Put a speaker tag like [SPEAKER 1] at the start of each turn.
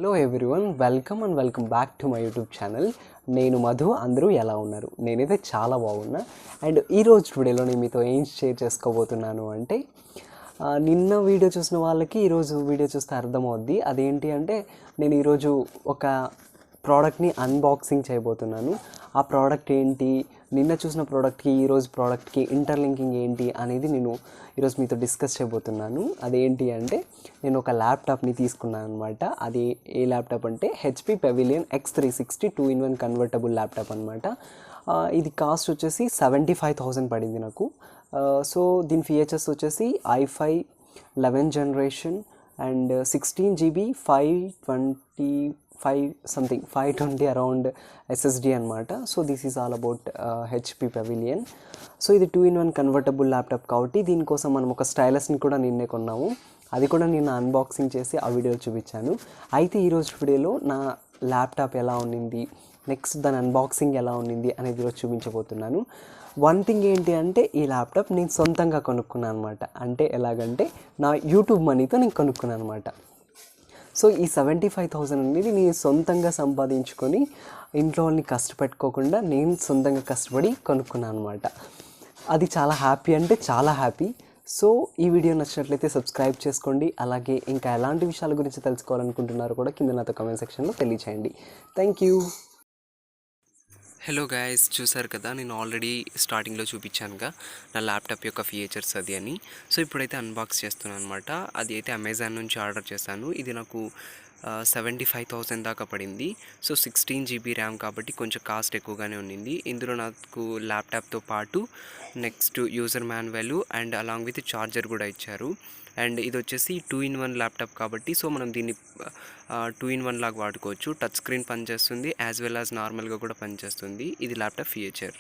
[SPEAKER 1] Hello everyone, welcome back to my YouTube channel. నేను మధు. అందరూ ఎలా ఉన్నారు? నేనైతే చాలా బాగున్నా. అండ్ ఈరోజు వీడియోలో నేను మీతో ఏం షేర్ చేసుకోబోతున్నాను అంటే, నిన్న వీడియో చూసిన వాళ్ళకి ఈరోజు వీడియో చూస్తే అర్థమవుద్ది. అదేంటి అంటే, నేను ఈరోజు ఒక ప్రోడక్ట్ని అన్బాక్సింగ్ చేయబోతున్నాను. ఆ ప్రోడక్ట్ ఏంటి, నిన్న చూసిన ప్రోడక్ట్కి ఈరోజు ప్రోడక్ట్కి ఇంటర్లింకింగ్ ఏంటి అనేది నేను ఈరోజు మీతో డిస్కస్ చేయబోతున్నాను. అదేంటి అంటే, నేను ఒక ల్యాప్టాప్ని తీసుకున్నాను అనమాట. అది ఏ ల్యాప్టాప్ అంటే HP pavilion X360 2-in-1 convertible laptop అనమాట. ఇది కాస్ట్ వచ్చేసి 75,000 పడింది నాకు. సో దీని ఫీచర్స్ వచ్చేసి i5 11th generation and 16 GB 520 around SSD అనమాట. So this is all about HP pavilion. So ఇది 2-in-1 కన్వర్టబుల్ ల్యాప్టాప్ కాబట్టి దీనికోసం మనం ఒక స్టైలస్ని కూడా నిన్నే కొన్నాము. అది కూడా నేను అన్బాక్సింగ్ చేసి ఆ వీడియో చూపించాను. అయితే ఈరోజు వీడియోలో నా ల్యాప్టాప్ ఎలా ఉన్నింది, నెక్స్ట్ దాని అన్బాక్సింగ్ ఎలా ఉన్నింది అనేది ఈరోజు చూపించబోతున్నాను. వన్ థింగ్ ఏంటి అంటే, ఈ ల్యాప్టాప్ నేను సొంతంగా కొనుక్కున్నాను అనమాట. అంటే ఎలాగంటే, నా యూట్యూబ్ మనీతో నేను కొనుక్కున్నాను అనమాట. సో ఈ 75,000 అనేది నేను సొంతంగా సంపాదించుకొని ఇంట్లో వాళ్ళని కష్టపెట్టుకోకుండా నేను సొంతంగా కష్టపడి కొనుక్కున్నాను అనమాట. అది చాలా హ్యాపీ, అంటే చాలా హ్యాపీ. సో ఈ వీడియో నచ్చినట్లయితే సబ్స్క్రైబ్ చేసుకోండి. అలాగే ఇంకా ఎలాంటి విషయాల గురించి తెలుసుకోవాలనుకుంటున్నారో కూడా కింద నాతో కామెంట్ సెక్షన్లో తెలియచేయండి. Thank you.
[SPEAKER 2] హలో గాయస్, చూసారు కదా, నేను ఆల్రెడీ స్టార్టింగ్లో చూపించానుగా నా ల్యాప్టాప్ యొక్క ఫీచర్స్ అది అని. సో ఇప్పుడైతే అన్బాక్స్ చేస్తున్నాను అనమాట. అది అయితే అమెజాన్ నుంచి ఆర్డర్ చేశాను. ఇది నాకు 75,000 దాకా పడింది. సో 16 GB ర్యామ్ కాబట్టి కొంచెం కాస్ట్ ఎక్కువగానే ఉన్నింది. ఇందులో నాకు ల్యాప్టాప్తో పాటు next user manual and along with charger కూడా ఇచ్చారు. అండ్ ఇది వచ్చేసి 2-in-1 ల్యాప్టాప్ కాబట్టి సో మనం దీన్ని 2-in-1 లాగా వాడుకోవచ్చు. టచ్ స్క్రీన్ పనిచేస్తుంది, యాజ్ వెల్ యాజ్ నార్మల్గా కూడా పనిచేస్తుంది. ఇది ల్యాప్టాప్ ఫీచర్.